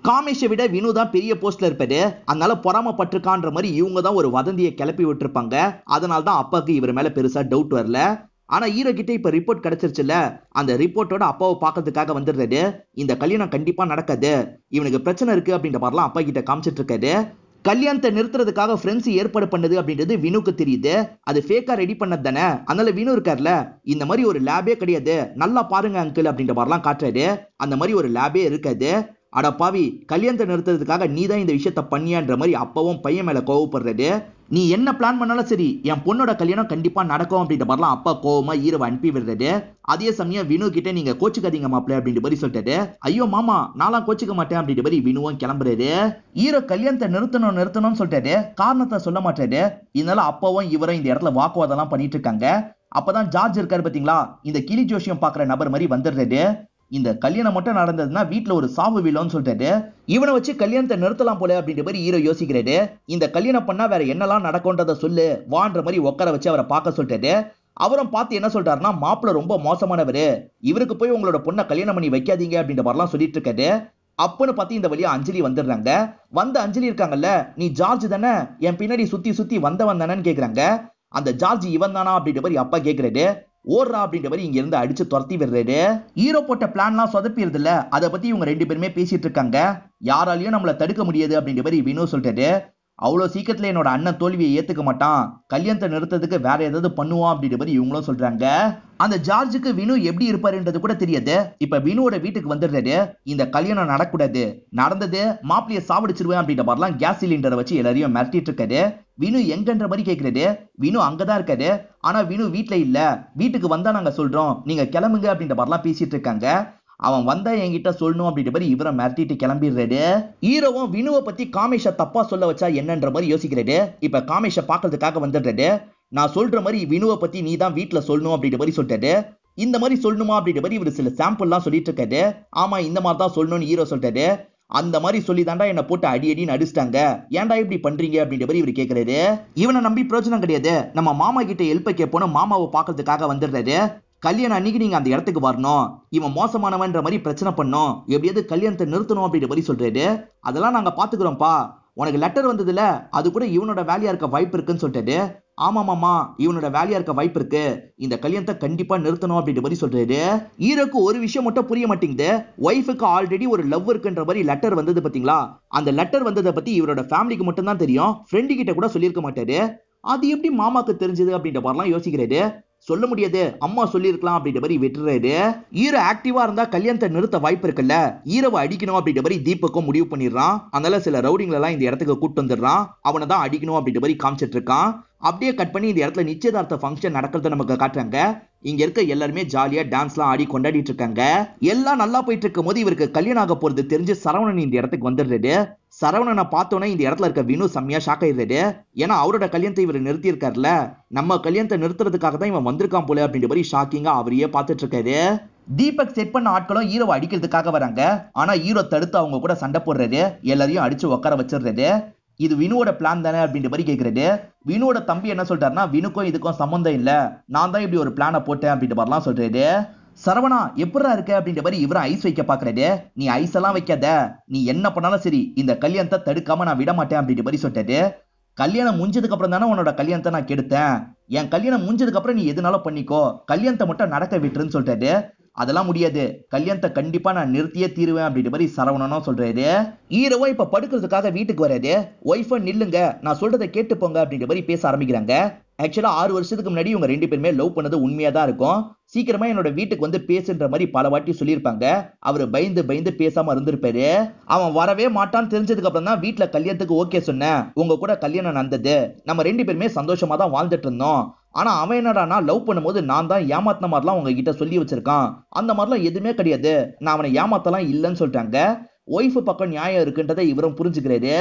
காமேஷை விட வினு தான் பெரிய போஸ்ட்ல இருப்பாரு, அதனால பொறாமப்பட்டிருக்கான்ற மாதிரி இவங்க தான் ஒரு வதந்தியை கிளப்பி விட்டுருப்பாங்க. அதனால தான் அப்பாவுக்கு இவர் மேல பெருசா டவுட் வரல. ஆனா ஹீரோ கிட்ட இப்ப ரிப்போர்ட் கிடைச்சிருச்சுல, அந்த ரிப்போர்ட்டோட அப்பாவை பார்க்கறதுக்காக வந்துடுறாரு. இந்த கல்யாணம் கண்டிப்பா நடக்காது, இவனுக்கு பிரச்சனை இருக்கு அப்படின்ற மாதிரிலாம் அப்பா கிட்ட காமிச்சிட்டு இருக்காரு. கல்யாணத்தை நிறுத்துறதுக்காக ஃப்ரெண்ட்ஸ் ஏற்பாடு பண்ணது அப்படின்றது வினுக்கு தெரியுது. அது ஃபேக்கா ரெடி பண்ணது தானே, அதனால வினு இருக்கார்ல, இந்த மாதிரி ஒரு லேபே கிடையாது, நல்லா பாருங்க அங்கிள் அப்படின்ற மாதிரிலாம் காட்டுறாரு. அந்த மாதிரி ஒரு லேபே இருக்காது. அட பாவி, கல்யாணத்தை நிறுத்துறதுக்காக நீ தான் இந்த விஷயத்த பண்ணியான்ற மாதிரி அப்பவும் பையன் மேல கோவப்படுறாரு. நீ என்ன பிளான் பண்ணாலும் சரி, என் பொண்ணோட கல்யாணம் கண்டிப்பா நடக்கும் அப்படின்ற மாதிரிலாம் அப்பா கோவமா ஹீரோவை அனுப்பி விடுறாரு. அதே சமயம் வினு கிட்ட நீங்க கோச்சுக்காதீங்க மாப்பிள்ள அப்படின்ற மாதிரி சொல்லிட்டாரு. ஐயோ மாமா, நான்லாம் கோச்சுக்க மாட்டேன் அப்படின்ற மாதிரி வினுவும் கிளம்புறாரு. ஹீரோ கல்யாணத்தை நிறுத்தணும்னு சொல்லிட்டாரு, காரணத்தை சொல்ல மாட்டாரு. இதனால அப்பாவும் இவரும் இந்த இடத்துல வாக்குவாதம் பண்ணிட்டு இருக்காங்க. அப்பதான் ஜார்ஜ் இருக்காரு பாத்தீங்களா, இந்த கிளி ஜோஷியம் பாக்குற நபர் மாதிரி வந்துடுறாரு. இந்த கல்யாணம் மட்டும் நடந்ததுன்னா வீட்டுல ஒரு சாவு விழும்னு சொல்லிட்டாரு. இவனை வச்சு கல்யாணத்தை நிறுத்தலாம் போல அப்படின்ற மாதிரி ஹீரோ யோசிக்கிறாரு. இந்த கல்யாணம் பண்ணா வேற என்னெல்லாம் நடக்கும்ன்றத சொல்லு வான்ற மாதிரி உட்கார வச்சு அவரை பார்க்க சொல்லிட்டாரு. அவரும் பார்த்து என்ன சொல்றாருன்னா, மாப்பிள்ள ரொம்ப மோசமானவரு, இவருக்கு போய் உங்களோட பொண்ணை கல்யாணம் பண்ணி வைக்காதீங்க அப்படின்ற மாதிரிலாம் சொல்லிட்டு இருக்காரு. அப்பன்னு பார்த்து இந்த வழியா அஞ்சலி வந்துடுறாங்க. வந்த அஞ்சலி இருக்காங்கல்ல, நீ ஜார்ஜ் தானே, என் பின்னாடி சுத்தி சுத்தி வந்தவன் தானேன்னு கேக்குறாங்க. அந்த ஜார்ஜ் இவன் தானா அப்படின்ற மாதிரி அப்பா கேக்குறாரு. ஓடுறா அப்படின்ற மாதிரி இங்க இருந்து அடிச்சு துரத்தி விடுறாரு. ஹீரோ போட்ட பிளான்லாம் சொதப்பிடுது இல்ல, அதை பத்தி இவங்க 2 பேருமே பேசிட்டு இருக்காங்க. யாராலையும் நம்மள தடுக்க முடியாது அப்படின்ற மாதிரி வினு சொல்லிட்டாரு. அவ்வளவு சீக்கிரத்துல என்னோட அண்ணன் தோல்வியை ஏத்துக்க மாட்டான், கல்யாணத்தை நிறுத்ததுக்கு வேற ஏதாவது பண்ணுவான் அப்படின்ற மாதிரி இவங்களும் சொல்றாங்க. அந்த ஜார்ஜுக்கு வினு எப்படி இருப்பாருன்றது கூட தெரியாது. இப்ப வினுவோட வீட்டுக்கு வந்துடுறாரு. இந்த கல்யாணம் நடக்கூடாது, நடந்தது மாப்பிளைய சாவடிச்சிருவேன் அப்படின்ற மாதிரிலாம் கேஸ் சிலிண்டரை வச்சு எல்லாரையும் மிரட்டிட்டு இருக்காரு. வினு எங்கன்ற மாதிரி கேக்குறாரு. வினு அங்கதான் இருக்காரு. ஆனா வினு வீட்டுல இல்ல, வீட்டுக்கு வந்தா நாங்க சொல்றோம், நீங்க கிளம்புங்க அப்படின்ற மாதிரிலாம் பேசிட்டு இருக்காங்க. அவன் வந்தா என்கிட்ட சொல்லணும் அப்படின்ற மாதிரி இவரை மிரட்டிட்டு கிளம்பிடுறாரு. ஹீரோவும் வினுவை பத்தி காமேஷ தப்பா சொல்ல வச்சா என்னன்ற மாதிரி யோசிக்கிறாரு. இப்ப காமேஷ பாக்குறதுக்காக வந்துடுறாரு. நான் சொல்ற மாதிரி வினுவை பத்தி நீ தான் வீட்டுல சொல்லணும் அப்படின்ற மாதிரி சொல்லிட்டாரு. இந்த மாதிரி சொல்லணுமா அப்படின்ற மாதிரி இவர் சில சாம்பிள்லாம் சொல்லிட்டு இருக்காரு. ஆமா, இந்த மாதிரி தான் சொல்லணும்னு ஹீரோ சொல்லிட்டாரு. அந்த மாதிரி சொல்லி தாண்டா என்ன போட்டு அடி அடின்னு அடிச்சிட்டாங்க, ஏன்டா இப்படி பண்றீங்க அப்படின்ற மாதிரி இவர் கேட்கிறாரு. இவனை நம்பி பிரயோஜனம் கிடையாது, நம்ம மாமா கிட்ட ஹெல்ப் கேட்போன்னு மாமாவை பாக்குறதுக்காக வந்துடுறாரு. கல்யாணம் அன்னைக்கு நீங்க அந்த இடத்துக்கு வரணும், இவன் மோசமானவன்ற மாதிரி பிரச்சனை பண்ணும், எப்படியாவது கல்யாணத்தை நிறுத்தணும் அப்படின்ற மாதிரி சொல்றாரு. அதெல்லாம் நாங்க பாத்துக்கிறோம்ப்பா, உனக்கு லெட்டர் வந்ததுல அது கூட இவனோட வேலையா இருக்க வாய்ப்பு இருக்குன்னு சொல்லிட்டாரு. ஆமா மாமா, இவனோட வேலையா இருக்க வாய்ப்பு இருக்கு, இந்த கல்யாணத்தை கண்டிப்பா நிறுத்தணும் அப்படின்ற மாதிரி சொல்றாரு. ஹீரோக்கு ஒரு விஷயம் மட்டும் புரிய மாட்டேங்குது. ஒய்ஃபுக்கு ஆல்ரெடி ஒரு லவ் இருக்குன்ற மாதிரி லெட்டர் வந்தது பாத்தீங்களா, அந்த லெட்டர் வந்ததை பத்தி இவரோட ஃபேமிலிக்கு மட்டும் தான் தெரியும், ஃப்ரெண்டு கிட்ட கூட சொல்லியிருக்க மாட்டாரு. அது எப்படி மாமாக்கு தெரிஞ்சது அப்படின்ற மாதிரிலாம் யோசிக்கிறாரு. சொல்ல முடியாது, அம்மா சொல்லிருக்கலாம் அப்படின்ற மாதிரி விட்டுறாரு. ஹீரோ ஆக்டிவா இருந்தா கல்யாணத்தை நிறுத்த வாய்ப்பு இருக்குல்ல, ஹீரோவை அடிக்கணும் அப்படின்ற மாதிரி தீபக்கும் முடிவு பண்ணிடுறான். அதனால சில ரவுடிங்களை எல்லாம் இந்த இடத்துக்கு கூட்டு வந்துடுறான். அவனை தான் அடிக்கணும் அப்படின்ற மாதிரி காமிச்சிட்டு இருக்கான். அப்படியே கட் பண்ணி இந்த இடத்துல நிச்சயதார்த்த ஃபங்க்ஷன் நடக்கிறத நமக்கு காட்டுறாங்க. இங்க இருக்க எல்லாருமே ஜாலியா டான்ஸ்லாம் ஆடி கொண்டாடிட்டு இருக்காங்க. எல்லாம் நல்லா போயிட்டு இருக்கும் போது இவருக்கு கல்யாணம் ஆக போறது தெரிஞ்சு சரவணன் இந்த இடத்துக்கு வந்துடுறாரு. சரவணனை பார்த்தோன்னே இந்த இடத்துல இருக்க வினு செம்மையா ஷாக் ஆயிடுறாரு. ஏன்னா அவரோட கல்யாணத்தை இவர் நிறுத்தி இருக்காருல்ல, நம்ம கல்யாணத்தை நிறுத்துறதுக்காக தான் இவன் வந்திருக்கான் போல அப்படின்ற மாதிரி ஷாக்கிங்கா அவரையே பார்த்துட்டு இருக்காரு. தீபக் செட் பண்ண ஆட்களும் ஹீரோவை அடிக்கிறதுக்காக வராங்க. ஆனா ஹீரோ தடுத்து அவங்க கூட சண்டை போடுறாரு, எல்லாரையும் அடிச்சு உட்கார வச்சிடுறாரு. இது வினுவோட பிளான் தானே அப்படின்ற மாதிரி கேட்கறது. வினுவோட தம்பி என்ன சொல்றாருன்னா, வினுக்கும் இதுக்கும் சம்பந்தம் இல்ல, நான் தான் இப்படி ஒரு பிளானை போட்டேன் அப்படின்ற மாதிரிலாம் சொல்றாரு. சரவணா எப்படா இருக்க அப்படின்ற மாதிரி இவரும் ஐஸ் வைக்க பாக்குறாரு. நீ ஐஸ் எல்லாம் வைக்காத, நீ என்ன பண்ணாலும் சரி இந்த கல்யாணத்தை தடுக்காம நான் விட மாட்டேன் அப்படின்ற மாதிரி சொல்லிட்டாரு. கல்யாணம் முடிஞ்சதுக்கு அப்புறம் தானே உன்னோட கல்யாணத்தை நான் கெடுத்தேன், என் கல்யாணம் முடிஞ்சதுக்கு அப்புறம் நீ எதுனாலும் பண்ணிக்கோ, கல்யாணத்தை மட்டும் நடக்க விட்டுருன்னு சொல்லிட்டாரு. அதெல்லாம் முடியாது, கல்யாணத்தை கண்டிப்பா நான் நிறுத்தியே தீருவேன் அப்படின்ற மாதிரி சரவணனும் சொல்றாரு. ஹீரோவா இப்ப படுக்கிறதுக்காக வீட்டுக்கு வராது. ஒய்ஃபை நில்லுங்க, நான் சொல்றதை கேட்டு போங்க அப்படின்ற மாதிரி பேச ஆரம்பிக்கிறாங்க. ஆக்சுவலா 6 வருஷத்துக்கு முன்னாடி இவங்க 2 பேருமே லவ் பண்ணது உண்மையா தான் இருக்கும். சீக்கிரமா என்னோட வீட்டுக்கு வந்து பேசுன்ற மாதிரி பல வாட்டி சொல்லியிருப்பாங்க. அவரு பயந்து பயந்து பேசாம இருந்திருப்பாரு. அவன் வரவே மாட்டான்னு தெரிஞ்சதுக்கு அப்புறம் தான் வீட்டுல கல்யாணத்துக்கு ஓகே சொன்னேன், உங்க கூட கல்யாணம் நடந்தது, நம்ம 2 பேருமே சந்தோஷமா தான் வாழ்ந்துட்டு இருந்தோம், ஆனா அவன் என்னடானா லவ் பண்ணும்போது நான் தான் ஏமாத்தின மாதிரிலாம் உங்ககிட்ட சொல்லி வச்சிருக்கான், அந்த மாதிரிலாம் எதுவுமே கிடையாது, நான் அவனை ஏமாத்தலாம் இல்லைன்னு சொல்லிட்டாங்க. ஒய்ஃப் பக்கம் நியாயம் இருக்குன்றதை இவரும் புரிஞ்சுக்கிறாரு.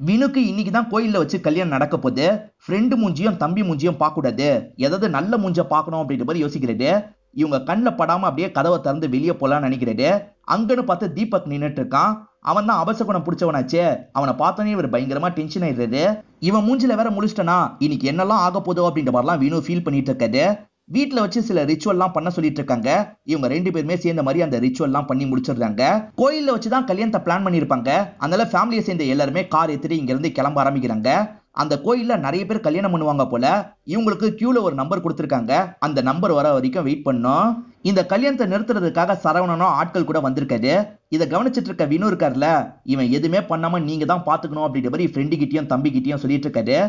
வினுக்கு இன்னைக்கு தான் கோயில்ல வச்சு கல்யாணம் நடக்க போகுது. ஃப்ரெண்டு மூஞ்சியும் தம்பி மூஞ்சியும் பார்க்க கூடாது, ஏதாவது நல்ல மூஞ்ச பார்க்கணும் அப்படின்ற மாதிரி யோசிக்கிறாரு. இவங்க கண்ணில் படாம அப்படியே கதவை திறந்து வெளியே போலான்னு நினைக்கிறாரு. அங்கன்னு பார்த்து தீபக் நின்னுட்டு இருக்கான். அவன் தான் அபசகுணம் பிடிச்சவனாச்சே. அவனை பார்த்தோன்னே இவர் பயங்கரமா டென்ஷன் ஆயிடுறாரு. இவன் மூஞ்சில வேற முழிச்சிட்டனா இன்னைக்கு என்னெல்லாம் ஆக போதோ அப்படின்ற மாதிரிலாம் வினு ஃபீல் பண்ணிட்டு இருக்காரு. வீட்டுல வச்சு சில ரிச்சுவல்லாம் பண்ண சொல்லிட்டு இருக்காங்க. இவங்க 2 பேருமே சேர்ந்த மாதிரி அந்த ரிச்சுவல்லாம் பண்ணி முடிச்சிடுறாங்க. கோயில்ல வச்சுதான் கல்யாணத்தை பிளான் பண்ணிருப்பாங்க. அதனால ஃபேமிலியை சேர்ந்த எல்லாருமே கார் எடுத்துட்டு இங்க இருந்து கிளம்ப ஆரம்பிக்கிறாங்க. அந்த கோயில்ல நிறைய பேர் கல்யாணம் பண்ணுவாங்க போல. இவங்களுக்கு கியூல ஒரு நம்பர் கொடுத்திருக்காங்க. அந்த நம்பர் வர வரைக்கும் வெயிட் பண்ணோம். இந்த கல்யாணத்தை நிறுத்துறதுக்காக சரவணனும் ஆட்கள் கூட வந்திருக்காரு. இதை கவனிச்சிட்டு இருக்க வினு இருக்காருல, இவன் எதுவுமே பண்ணாம நீங்க தான் பாத்துக்கணும் அப்படின்ற மாதிரி ஃப்ரெண்டு கிட்டயும் தம்பி கிட்டயும் சொல்லிட்டு இருக்காரு.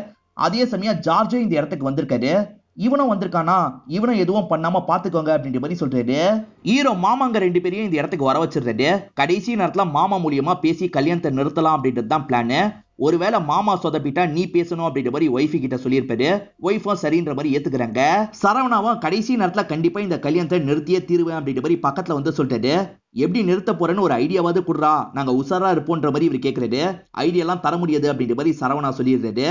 அதே சமயம் ஜார்ஜும் இந்த இடத்துக்கு வந்திருக்காரு. இவனும் வந்திருக்கானா, இவனும் எதுவும் பண்ணாம பாத்துக்கோங்க அப்படின்ற மாதிரி சொல்றாரு. ஹீரோ மாமாங்க 2 பேரையும் இந்த இடத்துக்கு வர வச்சிருக்காரு. கடைசி நேரத்துல மாமா மூலியமா பேசி கல்யாணத்தை நிறுத்தலாம் அப்படின்றது தான் பிளான். ஒருவேளை மாமா சொதப்பிட்டா நீ பேசணும் அப்படின்ற மாதிரி ஒய்ஃபு கிட்ட சொல்லியிருப்பாரு. ஒய்ஃபும் சரின்ற மாதிரி ஏத்துக்கிறாங்க. சரவணாவும் கடைசி நேரத்துல கண்டிப்பா இந்த கல்யாணத்தை நிறுத்தியே தீருவேன் அப்படின்ற மாதிரி பக்கத்துல வந்து சொல்லிட்டாரு. எப்படி நிறுத்த போறேன்னு ஒரு ஐடியாவாவது குடுறா, நாங்க உசாரா இருப்போன்ற மாதிரி இவர் கேட்கறாரு. ஐடியாலாம் தர முடியாது அப்படின்ற மாதிரி சரவணா சொல்லிடுறாரு.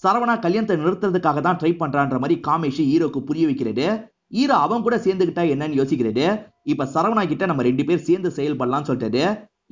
சரவணா கல்யாணத்தை நிறுத்துறதுக்காக தான் ட்ரை பண்றான்ற மாதிரி காமேஷ் ஹீரோக்கு புரிய வைக்கிறாரு. ஹீரோ அவன் கூட சேர்ந்துக்கிட்டா என்னன்னு யோசிக்கிறாரு. இப்ப சரவணா கிட்ட நம்ம 2 பேர் சேர்ந்து செயல்படலாம்னு சொல்லிட்டாரு.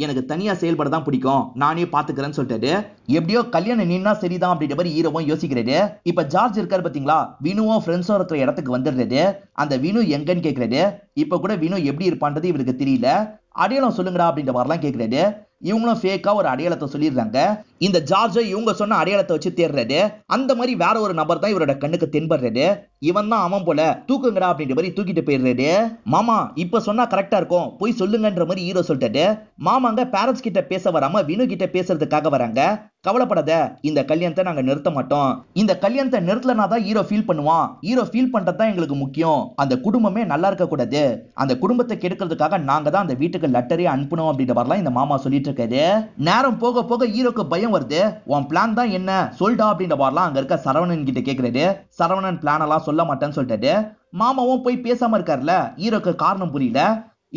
எனக்கு தனியா செயல்பட தான் பிடிக்கும், நானே பாத்துக்கிறேன்னு சொல்லிட்டாரு. எப்படியோ கல்யாணம் நின்னா சரிதான் அப்படின்ற மாதிரி ஹீரோவும் யோசிக்கிறாரு. இப்ப ஜார்ஜ் இருக்காரு பாத்தீங்களா, வினுவும் ஃப்ரெண்ட்ஸும் இருக்கிற இடத்துக்கு வந்துடுறாரு. அந்த வினு எங்கன்னு கேட்கறாரு. இப்ப கூட வினு எப்படி இருப்பான்றது இவருக்கு தெரியல. அடையாளம் சொல்லுங்கடா அப்படின்ற மாதிரிலாம் கேட்கறாரு. இவங்களும் ஃபேக்கா ஒரு அடையாளத்தை சொல்லிடுறாங்க. இந்த ஜார்ஜை இவங்க சொன்ன அடையாளத்தை வச்சு தேடுறாரு. அந்த மாதிரி வேற ஒரு நபர் தான் இவரோட கண்ணுக்கு தென்படுறாரு. இவன் தான் அவன் போல, தூக்குங்கடா அப்படின்ற மாதிரி தூக்கிட்டு போயிடுறாரு. மாமா இப்ப சொன்னா கரெக்டா இருக்கும், போய் சொல்லுங்கன்ற மாதிரி ஹீரோ சொல்லிட்டாரு. மாமாங்க பேரண்ட்ஸ் கிட்ட பேச வராம வினு கிட்ட பேசுறதுக்காக வராங்க. கவலைப்படாத, இந்த கல்யாணத்தை நாங்க நிறுத்த மாட்டோம். இந்த கல்யாணத்தை நிறுத்தலனா தான் ஹீரோ ஃபீல் பண்ணுவான். ஹீரோ ஃபீல் பண்றது தான் எங்களுக்கு முக்கியம். அந்த குடும்பமே நல்லா இருக்க கூடாது. அந்த குடும்பத்தை கெடுக்கிறதுக்காக நாங்க தான் அந்த வீட்டுக்கு லெட்டரே அனுப்பணும் அப்படின்ற மாதிரிலாம் இந்த மாமா சொல்லிட்டு இருக்காரு. நேரம் போக போக ஹீரோக்கு பயம் வருது. உன் பிளான் தான் என்ன சொல்டா அப்படின்ற மாதிரிலாம் அங்க இருக்க சரவணன் கிட்ட கேட்கறாரு. சரவணன் பிளான் எல்லாம் சொல்ல மாட்டேன்னு சொல்லிட்டாரு. மாமாவும் போய் பேசாம இருக்காருல, ஹீரோக்கு காரணம் புரியல.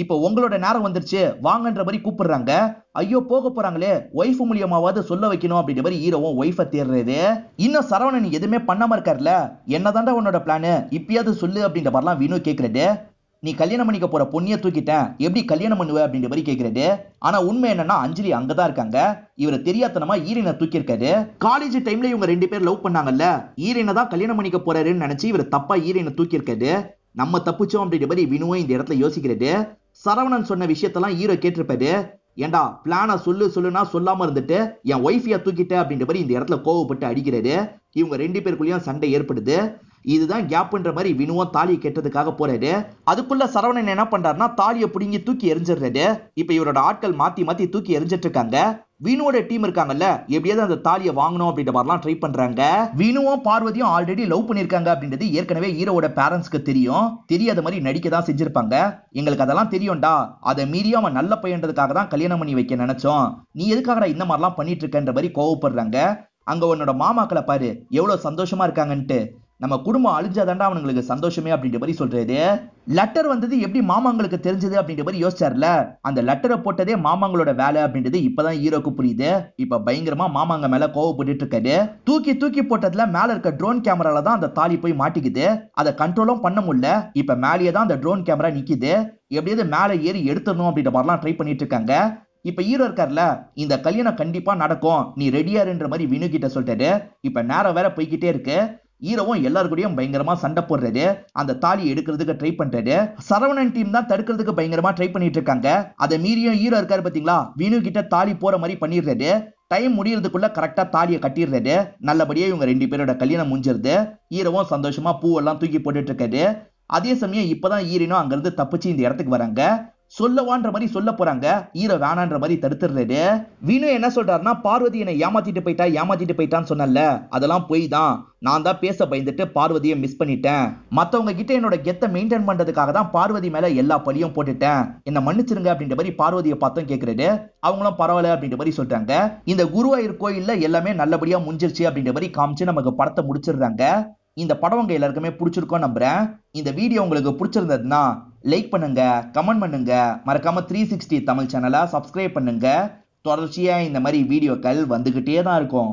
இப்போ உங்களோட நேரம் வந்துருச்சு வாங்கன்ற மாதிரி கூப்பிடுறாங்க. ஐயோ போக போறாங்களே, ஒய்ஃப் மூலியமாவது சொல்ல வைக்கணும் அப்படின்ற மாதிரி ஹீரோவும் ஒய்ஃபை தேடுறாரு. இன்னும் சரவணன் எதுவுமே பண்ணாம இருக்காருல, என்னதாண்டா உன்னோட பிளானு, இப்பயாவது சொல்லு அப்படின்ற மாதிரிலாம் வினு கேட்கறாரு. நீ கல்யாணம் பண்ணிக்க போற பொண்ணிய தூக்கிட்டேன், எப்படி கல்யாணம் பண்ணுவ அப்படின்ற மாதிரி கேட்கறாரு. ஆனா உண்மை என்னன்னா அஞ்சலி அங்கதான் இருக்காங்க. இவரை தெரியாதனமா ஈரனை தூக்கி இருக்காரு. காலேஜ் டைம்ல இவங்க 2 பேர் லவ் பண்ணாங்கல்ல, ஈரனை தான் கல்யாணம் பண்ணிக்க போறாருன்னு நினைச்சு இவர் தப்பா ஈரனை தூக்கி இருக்காரு. நம்ம தப்பிச்சோம் அப்படின்ற மாதிரி வினுவும் இந்த இடத்துல யோசிக்கிறாரு. சரவணன் சொன்ன விஷயத்தெல்லாம் ஹீரோ கேட்டிருப்பாரு. ஏண்டா பிளான சொல்லுனா சொல்லாம இருந்துட்டு என் ஒய்ஃபியா தூக்கிட்ட அப்படின்ற மாதிரி இந்த இடத்துல கோவப்பட்டு அடிக்கிறாரு. இவங்க 2 பேருக்குள்ளயும் சண்டை ஏற்படுது. இதுதான் கேப்ன்ற மாதிரி வினுவும் தாலியை கெட்டதுக்காக போறாரு. அதுக்குள்ள சரவணன் என்ன பண்றாருன்னா தாலியை பிடுங்கி தூக்கி எரிஞ்சிடுறாரு. இப்ப இவரோட ஆட்கள் மாத்தி மாத்தி தூக்கி எரிஞ்சிட்டு இருக்காங்க. வினுவோட டீம் இருக்காங்கல்ல, எப்படியாவது அந்த தாலியை வாங்கணும் அப்படின்ற மாதிரிலாம் ட்ரை பண்றாங்க. வினுவும் பார்வதியும் ஆல்ரெடி லவ் பண்ணிருக்காங்க அப்படின்றது ஏற்கனவே ஹீரோவோட பேரண்ட்ஸ்க்கு தெரியும். தெரியாத மாதிரி நடிக்க தான் செஞ்சிருப்பாங்க. எங்களுக்கு அதெல்லாம் தெரியும்டா, அதை மீறி அவன் நல்ல பையன்றதுக்காக தான் கல்யாணம் பண்ணி வைக்க நினைச்சோம், நீ எதுக்காக இந்த மாதிரிலாம் பண்ணிட்டு இருக்கன்ற மாதிரி கோவப்படுறாங்க. அங்க உன்னோட மாமாக்களை பாரு எவ்வளவு சந்தோஷமா இருக்காங்கன்ட்டு, நம்ம குடும்பம் அழிஞ்சாதாண்டா அவனுங்களுக்கு சந்தோஷமே அப்படின்ற மாதிரி சொல்றாரு. லெட்டர் வந்தது எப்படி மாமாங்களுக்கு தெரிஞ்சது அப்படின்ற மாதிரி யோசிச்சார்ல, அந்த லெட்டரை போட்டதே மாமாங்களோட வேலை அப்படின்றது இப்பதான் ஹீரோக்கு புரியுது. இப்ப பயங்கரமா மாமாங்க மேல கோவப்பட்டு இருக்காரு. தூக்கி தூக்கி போட்டதுல மேல இருக்க ட்ரோன் கேமரால தான் அந்த தாலி போய் மாட்டிக்குது. அதை கண்ட்ரோலும் பண்ண முடியல. இப்ப மேலேயே தான் அந்த ட்ரோன் கேமரா நிக்குது. எப்படியாவது மேல ஏறி எடுத்துடணும் அப்படின்ற மாதிரிலாம் ட்ரை பண்ணிட்டு இருக்காங்க. இப்ப ஹீரோ இருக்கார்ல, இந்த கல்யாணம் கண்டிப்பா நடக்கும், நீ ரெடியாருன்ற மாதிரி வினு கிட்ட சொல்லிட்டாரு. இப்ப நேரம் வேற போய்கிட்டே இருக்கு. ஹீரோவும் எல்லாருக்கூடயும் பயங்கரமா சண்டை போடுறாரு. அந்த தாலி எடுக்கிறதுக்கு ட்ரை பண்றாரு. சரவணன் டீம் தான் தடுக்கிறதுக்கு பயங்கரமா ட்ரை பண்ணிட்டு இருக்காங்க. அதை மீறியும் ஹீரோ இருக்காரு பாத்தீங்களா, வினு கிட்ட தாலி போற மாதிரி பண்ணிடுறாரு. டைம் முடியறதுக்குள்ள கரெக்டா தாலியை கட்டிடுறாரு. நல்லபடியா இவங்க 2 பேரோட கல்யாணம் முடிஞ்சிருது. ஹீரோவும் சந்தோஷமா பூவெல்லாம் தூக்கி போட்டுட்டு இருக்காரு. அதே சமயம் இப்பதான் ஹீரோனும் அங்க இருந்து தப்பிச்சு இந்த இடத்துக்கு வராங்க. சொல்லவான்ற மாதிரி சொல்ல போறாங்க. ஹீரோ வேணான்ற மாதிரி தடுத்துடுறாரு. வினு என்ன சொல்றாருன்னா, பார்வதி என்னை ஏமாத்திட்டு போயிட்டான்னு சொன்னல, அதெல்லாம் போய் தான். நான் தான் பேச பயந்துட்டு பார்வதியை மிஸ் பண்ணிட்டேன். மத்தவங்க கிட்ட என்னோட கெத்தை மெயின்டைன் பண்றதுக்காக தான் பார்வதி மேல எல்லா பழியும் போட்டுட்டேன், என்ன மன்னிச்சிருங்க அப்படின்ற மாதிரி பார்வதியை பார்த்தும் கேட்கறாரு. அவங்களும் பரவாயில்ல அப்படின்ற மாதிரி சொல்றாங்க. இந்த குருவாயூர் கோயில்ல எல்லாமே நல்லபடியா முடிஞ்சிருச்சு அப்படின்ற மாதிரி காமிச்சு நமக்கு படத்தை முடிச்சிடுறாங்க. இந்த படம் உங்க எல்லாருக்குமே பிடிச்சிருக்கோம் நம்புறேன். இந்த வீடியோ உங்களுக்கு பிடிச்சிருந்ததுன்னா லைக் பண்ணுங்க, கமெண்ட் பண்ணுங்க, மறக்காம 360 தமிழ் சேனலை சப்ஸ்கிரைப் பண்ணுங்க. தொடர்ச்சியா இந்த மாதிரி வீடியோக்கள் வந்துகிட்டே தான் இருக்கும்.